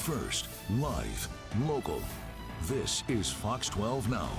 first, live, local. This is Fox 12 Now.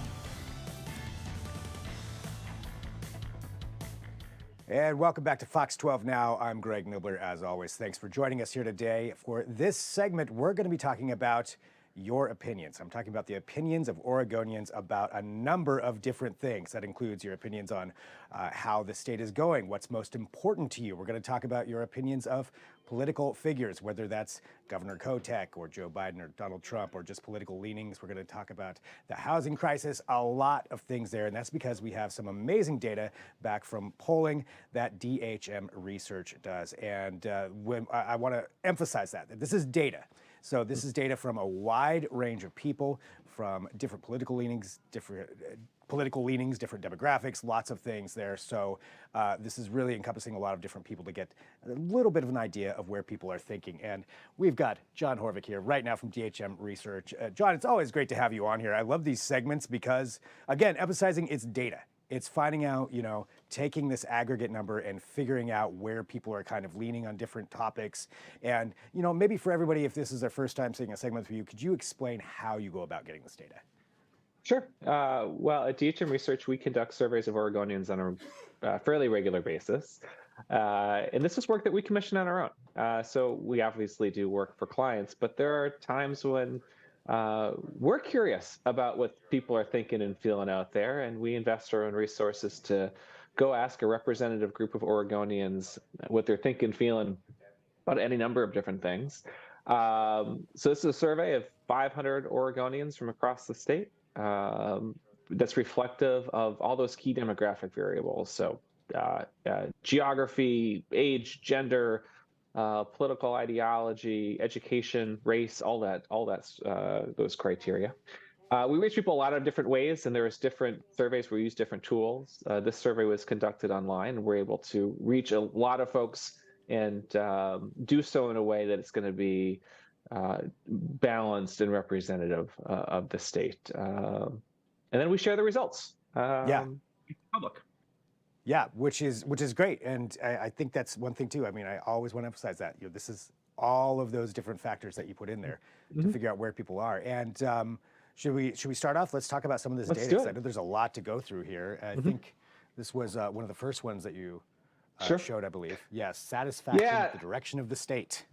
And welcome back to Fox 12 Now. I'm Greg Nibler, as always. Thanks for joining us here today. For this segment, we're going to be talking about your opinions. I'm talking about the opinions of Oregonians about a number of different things. That includes your opinions on how the state is going, what's most important to you. We're going to talk about your opinions of political figures, whether that's Governor Kotek or Joe Biden or Donald Trump or just political leanings. We're going to talk about the housing crisis, a lot of things there. And that's because we have some amazing data back from polling that DHM Research does. And I want to emphasize that this is data. So this is data from a wide range of people, from different political leanings, different demographics, lots of things there. So this is really encompassing a lot of different people to get a little bit of an idea of where people are thinking. And we've got John Horvick here right now from DHM Research. John, it's always great to have you on here. I love these segments because, again, emphasizing it's data. It's finding out, taking this aggregate number and figuring out where people are kind of leaning on different topics. And, maybe for everybody, if this is their first time seeing a segment for you, could you explain how you go about getting this data? Sure. Well, at DHM Research, we conduct surveys of Oregonians on a fairly regular basis. And this is work that we commission on our own. So we obviously do work for clients, but there are times when we're curious about what people are thinking and feeling out there, and we invest our own resources to go ask a representative group of Oregonians what they're thinking, feeling about any number of different things. So this is a survey of 500 Oregonians from across the state that's reflective of all those key demographic variables. So geography, age, gender, political ideology, education, race, all that, those criteria. We reach people a lot of different ways, and there's different surveys where we use different tools. This survey was conducted online, and we're able to reach a lot of folks and do so in a way that it's going to be balanced and representative of the state. And then we share the results. Public. Yeah, which is great. And I think that's one thing too. I mean, I always want to emphasize that, this is all of those different factors that you put in there to figure out where people are. And should we start off? Let's talk about some of this data, because I know there's a lot to go through here. I think this was one of the first ones that you showed, I believe. Yes, satisfaction with the direction of the state.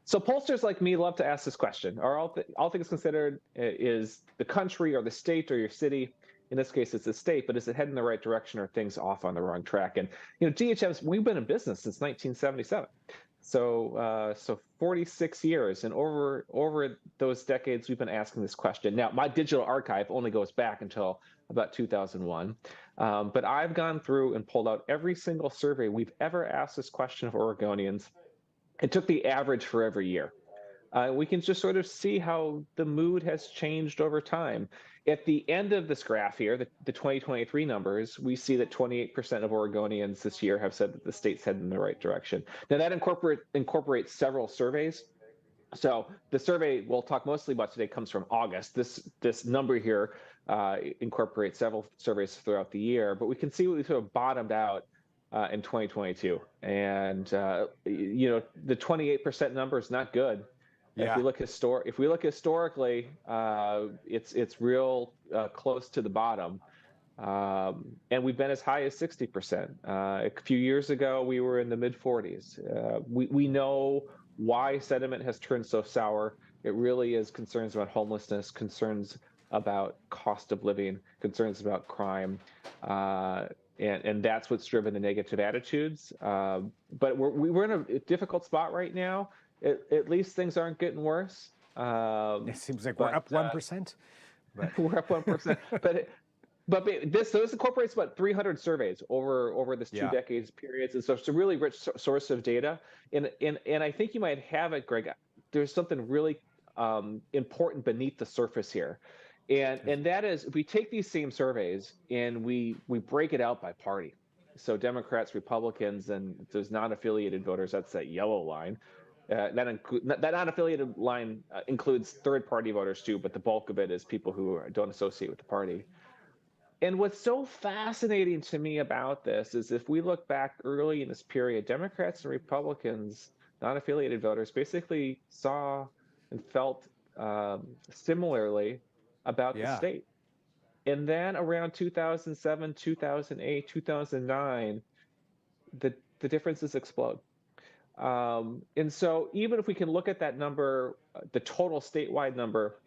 So pollsters like me love to ask this question. Are all things considered, is the country or the state or your city, in this case it's the state, but is it heading in the right direction, or are things off on the wrong track? And we've been in business since 1977. So 46 years, and over those decades we've been asking this question. Now, my digital archive only goes back until about 2001. But I've gone through and pulled out every single survey we've ever asked this question of Oregonians. It took the average for every year. We can just sort of see how the mood has changed over time. At the end of this graph here, the 2023 numbers, we see that 28% of Oregonians this year have said that the state's heading in the right direction. Now, that incorporates several surveys. So the survey we'll talk mostly about today comes from August. This number here incorporates several surveys throughout the year, but we can see we sort of bottomed out in 2022. And, the 28% number is not good. Yeah. If we look historically, it's real close to the bottom. And we've been as high as 60%. A few years ago, we were in the mid 40s. We know why sentiment has turned so sour. It really is concerns about homelessness, concerns about cost of living, concerns about crime. And that's what's driven the negative attitudes. But we're in a difficult spot right now. At least things aren't getting worse. It seems like we're up 1%. We're up 1%. But this incorporates about 300 surveys over this 2 decades periods, and so it's a really rich source of data. And I think you might have it, Greg. There's something really important beneath the surface here. And that is, if we take these same surveys and we break it out by party, so Democrats, Republicans, and those non-affiliated voters, that's that yellow line. That non-affiliated line includes third-party voters too, but the bulk of it is people who don't associate with the party. And what's so fascinating to me about this is if we look back early in this period, Democrats and Republicans, non-affiliated voters, basically saw and felt similarly about the Yeah. state. And then around 2007, 2008, 2009, the differences explode. And so even if we can look at that number, the total statewide number,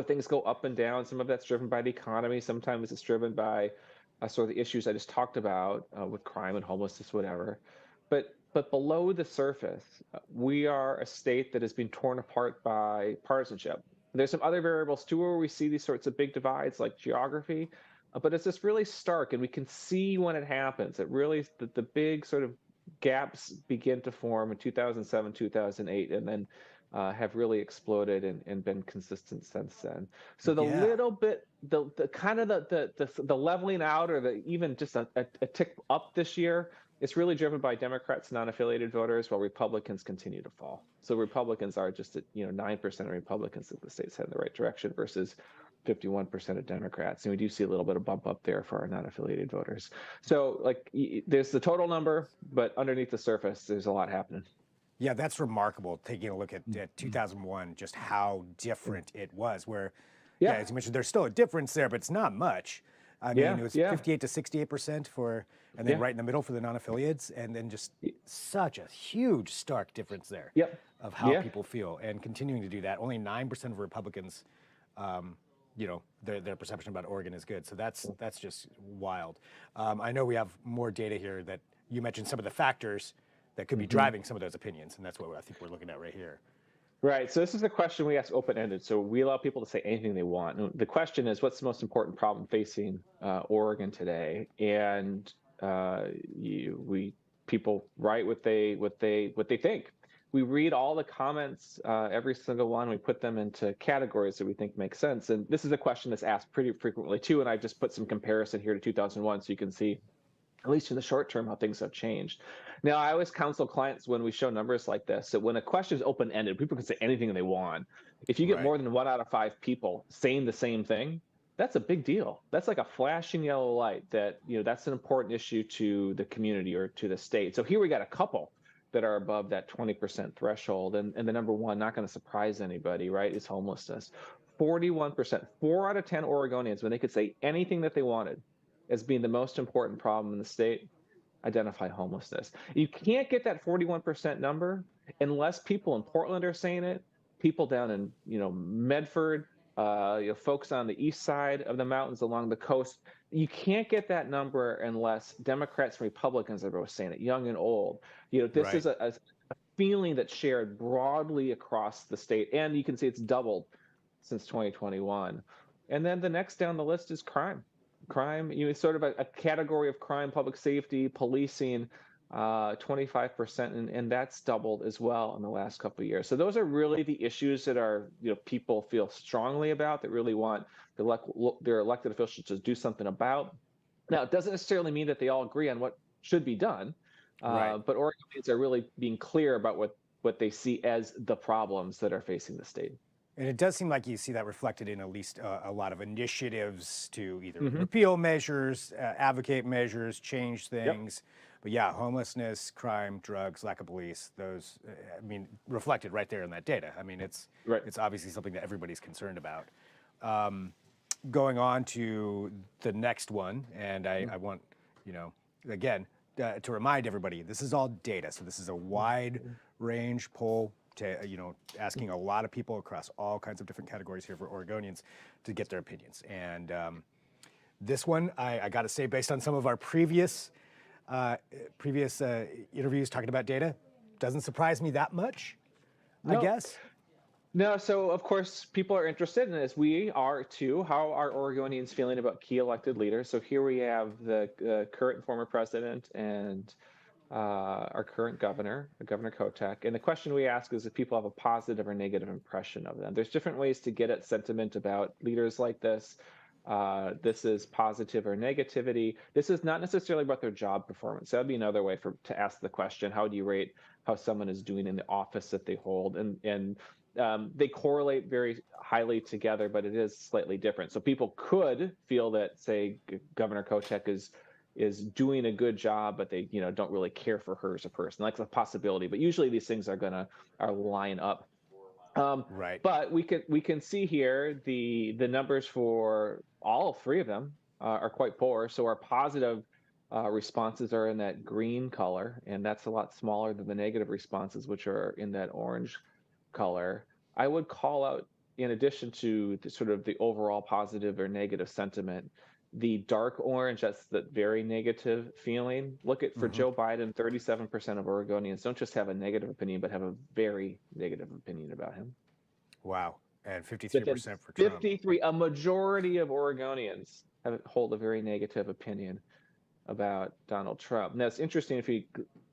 things go up and down. Some of that's driven by the economy. Sometimes it's driven by sort of the issues I just talked about with crime and homelessness, whatever. But below the surface, we are a state that has been torn apart by partisanship. There's some other variables too where we see these sorts of big divides, like geography, but it's just really stark, and we can see when it happens. It really the big sort of gaps begin to form in 2007, 2008, and then have really exploded and been consistent since then. So the Yeah. little bit, the kind of the leveling out, or the even just a tick up this year, it's really driven by Democrats, non-affiliated voters, while Republicans continue to fall. So Republicans are just at 9% of Republicans that the state's heading in the right direction versus 51% of Democrats. And we do see a little bit of bump up there for our non-affiliated voters. So like there's the total number, but underneath the surface, there's a lot happening. Yeah, that's remarkable, taking a look at 2001, just how different it was. Where, yeah, as you mentioned, there's still a difference there, but it's not much. I mean, it was 58 to 68% for, and then right in the middle for the non-affiliates, and then just such a huge, stark difference there of how people feel, and continuing to do that. Only 9% of Republicans, their perception about Oregon is good. So that's just wild. I know we have more data here that you mentioned some of the factors that could be driving some of those opinions, and that's what I think we're looking at right here. Right. So this is a question we ask open-ended. So we allow people to say anything they want. And the question is, what's the most important problem facing Oregon today? And people write what they think. We read all the comments, every single one. We put them into categories that we think make sense. And this is a question that's asked pretty frequently too. And I just put some comparison here to 2001, so you can see, at least in the short term, how things have changed. Now, I always counsel clients when we show numbers like this, that when a question is open-ended, people can say anything they want. If you get more than 1 out of 5 people saying the same thing, that's a big deal. That's like a flashing yellow light that, that's an important issue to the community or to the state. So here we got a couple that are above that 20% threshold. And the number one, not going to surprise anybody, right, is homelessness. 41%, 4 out of 10 Oregonians, when they could say anything that they wanted as being the most important problem in the state, identify homelessness. You can't get that 41% number unless people in Portland are saying it, people down in Medford, folks on the east side of the mountains along the coast. You can't get that number unless Democrats and Republicans are both saying it, young and old. This is a feeling that's shared broadly across the state, and you can see it's doubled since 2021. And then the next down the list is crime. Crime, sort of a category of crime, public safety, policing, 25%, and that's doubled as well in the last couple of years. So those are really the issues that are, people feel strongly about, that really want their elected officials to do something about. Now, it doesn't necessarily mean that they all agree on what should be done, but Oregonians are really being clear about what they see as the problems that are facing the state. And it does seem like you see that reflected in at least a lot of initiatives to either repeal measures, advocate measures, change things. But yeah, homelessness, crime, drugs, lack of police, those, reflected right there in that data. I mean, it's obviously something that everybody's concerned about. Going on to the next one, and I want, again, to remind everybody, this is all data. So this is a wide range poll, asking a lot of people across all kinds of different categories here for Oregonians to get their opinions. And this one, I got to say, based on some of our previous interviews talking about data, doesn't surprise me that much, I guess. No, so of course people are interested, and as we are too, how are Oregonians feeling about key elected leaders? So here we have the current and former president and our current governor, Governor Kotek. And the question we ask is if people have a positive or negative impression of them. There's different ways to get at sentiment about leaders like this. This is positive or negativity. This is not necessarily about their job performance. That would be another way to ask the question, how do you rate how someone is doing in the office that they hold? And they correlate very highly together, but it is slightly different. So people could feel that, say, Governor Kotek is doing a good job, but they don't really care for her as a person. That's a possibility, but usually these things are line up. Right. But we can see here the numbers for all three of them are quite poor. So our positive responses are in that green color, and that's a lot smaller than the negative responses, which are in that orange color. I would call out, in addition to the sort of the overall positive or negative sentiment, the dark orange, that's the very negative feeling. Look at for Hmm. Joe Biden, 37% of Oregonians don't just have a negative opinion, but have a very negative opinion about him. Wow. And But then 53% for Trump. 53, a majority of Oregonians hold a very negative opinion about Donald Trump. Now, it's interesting if you,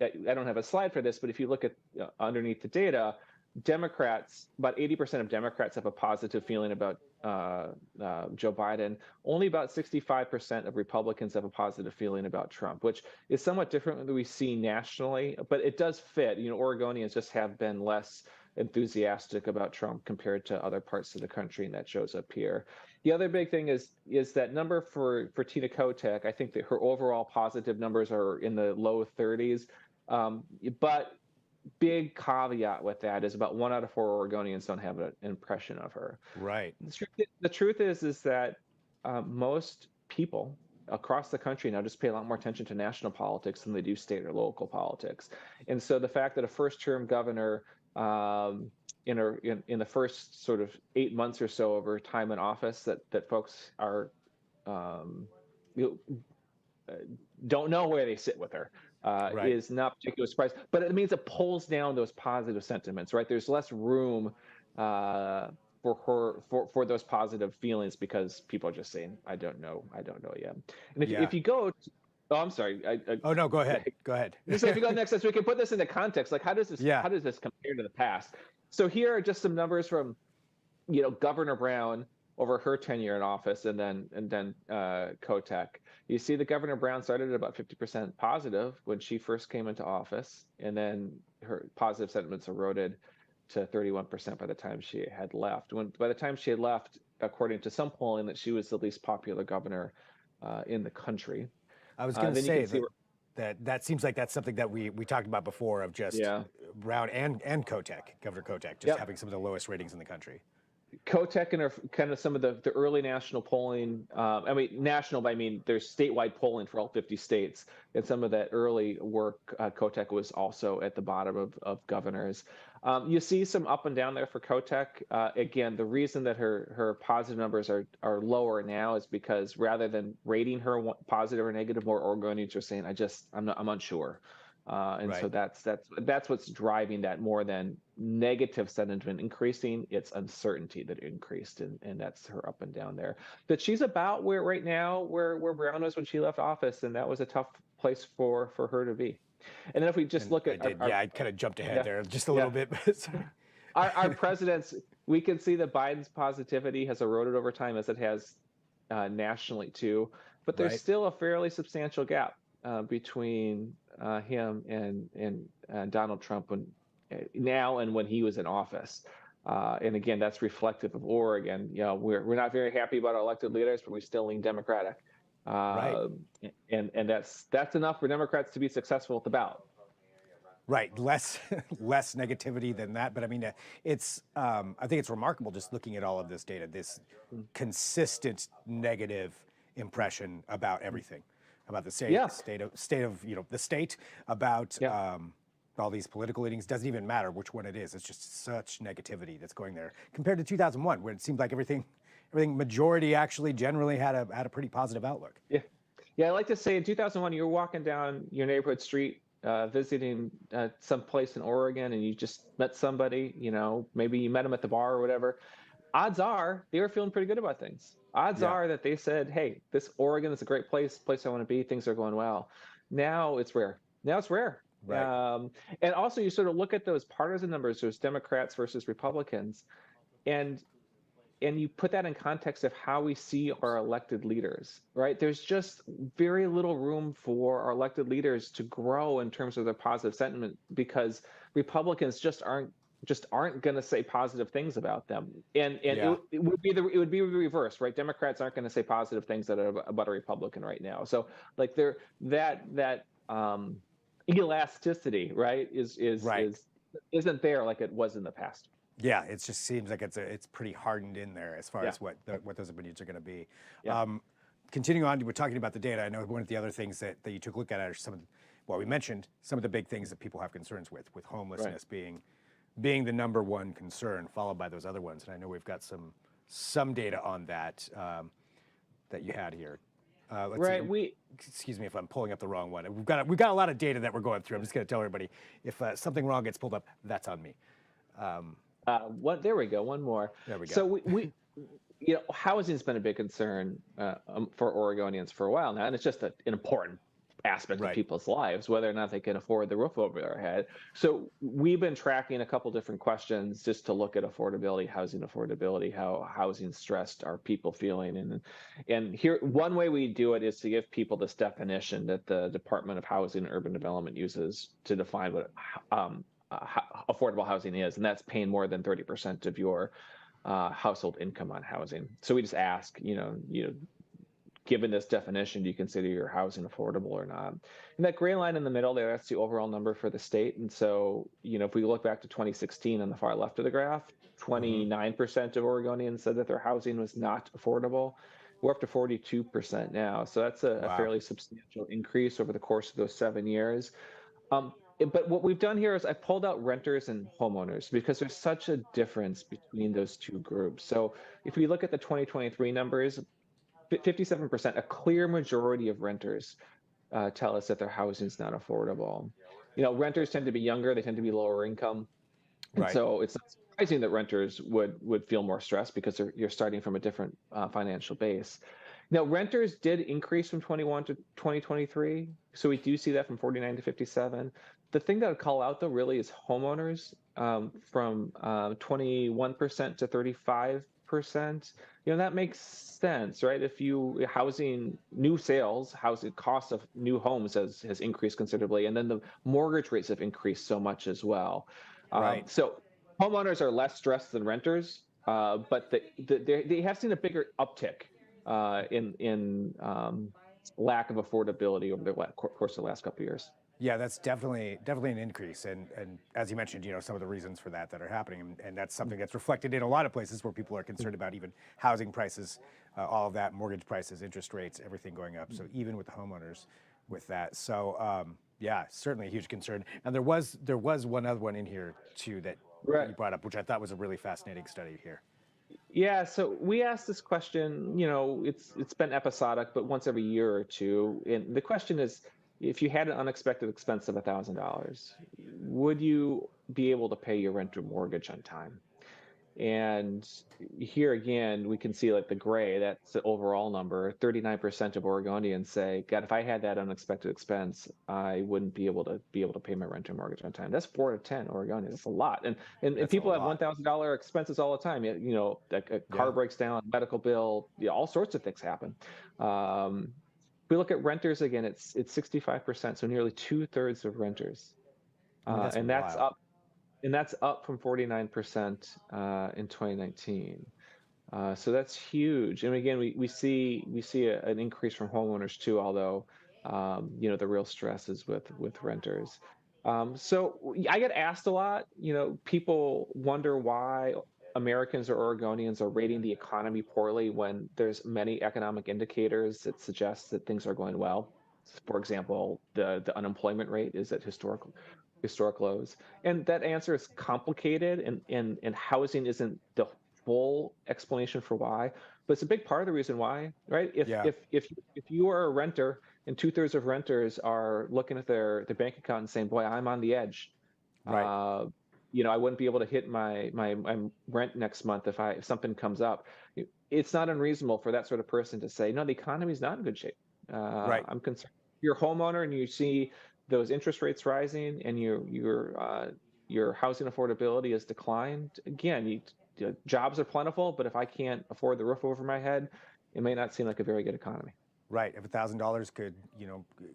I don't have a slide for this, but if you look at underneath the data, Democrats, about 80% of Democrats have a positive feeling about Joe Biden. Only about 65% of Republicans have a positive feeling about Trump, which is somewhat different than we see nationally, but it does fit. You know, Oregonians just have been less enthusiastic about Trump compared to other parts of the country, and that shows up here. The other big thing is that number for Tina Kotek. I think that her overall positive numbers are in the low 30s, but big caveat with that is about 1 out of 4 Oregonians don't have an impression of her. Right. The truth is that most people across the country now just pay a lot more attention to national politics than they do state or local politics. And so the fact that a first-term governor in the first sort of 8 months or so of her time in office that folks are don't know where they sit with her Right. is not particularly surprised. But it means it pulls down those positive sentiments, right? There's less room for those positive feelings because people are just saying, I don't know yet. And Yeah. if you go, oh, I'm sorry. Oh, no, go ahead. Go ahead. So if you go next, so we can put this into context. Like, how does this Yeah. compare to the past? So here are just some numbers from, Governor Brown over her tenure in office, and then Kotek. You see, the Governor Brown started at about 50% positive when she first came into office, and then her positive sentiments eroded to 31% by the time she had left. By the time she had left, according to some polling, that she was the least popular governor in the country. I was going to Then you say can see that seems like that's something that we talked about before of just Yeah. Brown and Kotek, Governor Kotek, just Yep. having some of the lowest ratings in the country. Kotek and kind of some of the early national polling. I mean, national, but I mean, there's statewide polling for all 50 states. And some of that early work, Kotek was also at the bottom of governors. You see some up and down there for Kotek. Again, the reason that her positive numbers are lower now is because rather than rating her positive or negative, more Oregonians are saying, I'm unsure. And Right. so that's what's driving that more than negative sentiment increasing. It's uncertainty that increased, and that's her up and down there. But she's about where right now where Brown was when she left office, and that was a tough place for her to be. And then if we just And look I at did. I kind of jumped ahead yeah, there just a yeah. little bit. Sorry. Our presidents, we can see that Biden's positivity has eroded over time, as it has nationally too. But there's Right. still a fairly substantial gap between him and Donald Trump now and when he was in office. And again, that's reflective of Oregon. We're not very happy about our elected leaders, but we still lean Democratic. Right. And that's enough for Democrats to be successful at the ballot. Right, less negativity than that, but I mean, it's I think it's remarkable just looking at all of this data, this consistent negative impression about everything, about the state of the state, about all these political leanings. Doesn't even matter which one it is. It's just such negativity that's going there compared to 2001, where it seemed like everything majority actually generally had a pretty positive outlook. Yeah. I like to say in 2001, you were walking down your neighborhood street, visiting some place in Oregon, and you just met somebody, maybe you met them at the bar or whatever. Odds are they were feeling pretty good about things. Odds are that they said, hey, this Oregon is a great place I want to be. Things are going well. Now it's rare. Right. And also you sort of look at those partisan numbers, those Democrats versus Republicans, and you put that in context of how we see our elected leaders, right? There's just very little room for our elected leaders to grow in terms of their positive sentiment because Republicans just aren't going to say positive things about them. And it would be the reverse, right? Democrats aren't going to say positive things about a Republican right now. So like that elasticity, right, isn't there like it was in the past. Yeah, it just seems like it's pretty hardened in there as far Yeah. as what those opinions are going to be. Yeah. Continuing on, we're talking about the data. I know one of the other things that you took a look at are we mentioned some of the big things that people have concerns with homelessness being the number one concern, followed by those other ones. And I know we've got some data on that that you had here. Let's see. Excuse me if I'm pulling up the wrong one. We've got a lot of data that we're going through. I'm just going to tell everybody if something wrong gets pulled up, that's on me. There we go. One more. There we go. So we housing's been a big concern for Oregonians for a while now, and it's just an important aspect of people's lives, whether or not they can afford the roof over their head. So we've been tracking a couple different questions just to look at affordability, housing affordability, how housing stressed are people feeling, and here one way we do it is to give people this definition that the Department of Housing and Urban Development uses to define what affordable housing is, and that's paying more than 30% of your household income on housing. So we just ask, given this definition, do you consider your housing affordable or not? And that gray line in the middle there, that's the overall number for the state. And so, if we look back to 2016 on the far left of the graph, 29% of Oregonians said that their housing was not affordable. We're up to 42% now. So that's a fairly substantial increase over the course of those 7 years. But what we've done here is I pulled out renters and homeowners because there's such a difference between those two groups. So if we look at the 2023 numbers, 57%, a clear majority of renters tell us that their housing is not affordable. Renters tend to be younger, they tend to be lower income. And so it's not surprising that renters would feel more stressed because you're starting from a different financial base. Now, renters did increase from 21 to 2023. So we do see that from 49 to 57. The thing that I'd call out, though, really is homeowners from 21% to 35%. That makes sense, right? If housing cost of new homes has increased considerably, and then the mortgage rates have increased so much as well. So homeowners are less stressed than renters, but they have seen a bigger uptick in lack of affordability over the course of the last couple of years. Yeah, that's definitely an increase, and as you mentioned, some of the reasons for that are happening, and that's something that's reflected in a lot of places where people are concerned about even housing prices, all of that, mortgage prices, interest rates, everything going up. So even with the homeowners, with that, so yeah, certainly a huge concern. And there was one other one in here too that you brought up, which I thought was a really fascinating study here. Yeah, so we asked this question. It's been episodic, but once every year or two, and the question is, if you had an unexpected expense of $1,000, would you be able to pay your rent or mortgage on time? And here again, we can see like the gray, that's the overall number. 39% of Oregonians say, God, if I had that unexpected expense, I wouldn't be able to pay my rent or mortgage on time. That's 4 to 10 Oregonians. That's a lot. And people have $1,000 expenses all the time. Like a car breaks down, medical bill, all sorts of things happen. We look at renters again, it's 65%, so nearly 2/3 of renters. And that's up from 49% in 2019. So that's huge. And again, we see an increase from homeowners too, although the real stress is with renters. So I get asked a lot. People wonder why Americans or Oregonians are rating the economy poorly when there's many economic indicators that suggest that things are going well. For example, the unemployment rate is at historic lows. And that answer is complicated, and housing isn't the full explanation for why, but it's a big part of the reason why, right? If you are a renter and 2/3 of renters are looking at their bank account and saying, boy, I'm on the edge. I wouldn't be able to hit my rent next month if something comes up. It's not unreasonable for that sort of person to say, no, the economy's not in good shape. I'm concerned. You're a homeowner and you see those interest rates rising and your housing affordability has declined. Again, jobs are plentiful, but if I can't afford the roof over my head, it may not seem like a very good economy. Right. If $1,000 could,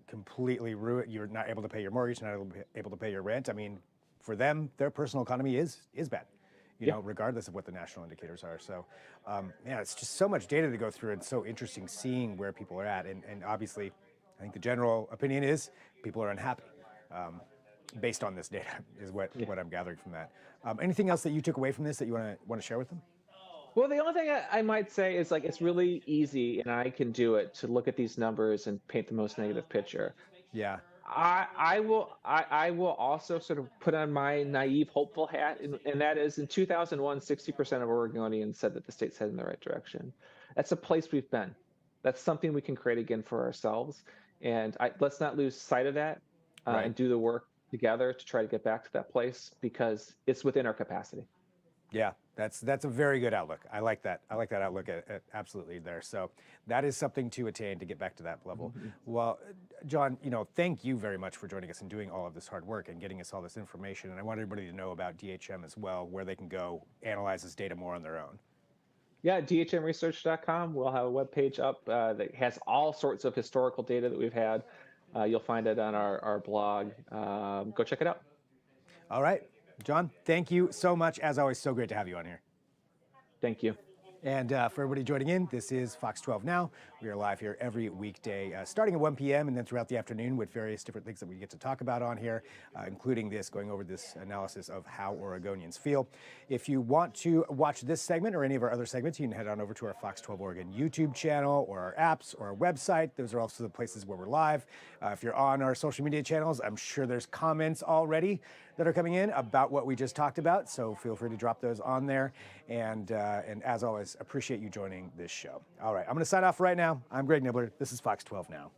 completely ruin, you're not able to pay your mortgage, not able to pay your rent. I mean, for them, their personal economy is bad, regardless of what the national indicators are. So, it's just so much data to go through, and so interesting seeing where people are at. And obviously, I think the general opinion is people are unhappy. based on this data, is what I'm gathering from that. Anything else that you took away from this that you want to share with them? Well, the only thing I might say is like it's really easy, and I can do it, to look at these numbers and paint the most negative picture. Yeah. I will also sort of put on my naive hopeful hat, and that is in 2001, 60% of Oregonians said that the state's heading in the right direction. That's a place we've been. That's something we can create again for ourselves. And let's not lose sight of that Right. and do the work together to try to get back to that place, because it's within our capacity. Yeah, that's a very good outlook. I like that. I like that outlook absolutely there. So that is something to attain, to get back to that level. Well, John, thank you very much for joining us and doing all of this hard work and getting us all this information. And I want everybody to know about DHM as well, where they can go analyze this data more on their own. Yeah, dhmresearch.com. We'll have a webpage up that has all sorts of historical data that we've had. You'll find it on our blog. Go check it out. All right. John, thank you so much. As always, so great to have you on here. Thank you. And for everybody joining in, this is Fox 12 Now. We are live here every weekday, starting at 1 p.m. and then throughout the afternoon with various different things that we get to talk about on here, including going over this analysis of how Oregonians feel. If you want to watch this segment or any of our other segments, you can head on over to our Fox 12 Oregon YouTube channel or our apps or our website. Those are also the places where we're live. If you're on our social media channels, I'm sure there's comments already that are coming in about what we just talked about, so feel free to drop those on there. And as always, appreciate you joining this show. All right, I'm going to sign off right now. I'm Greg Nibbler. This is Fox 12 Now.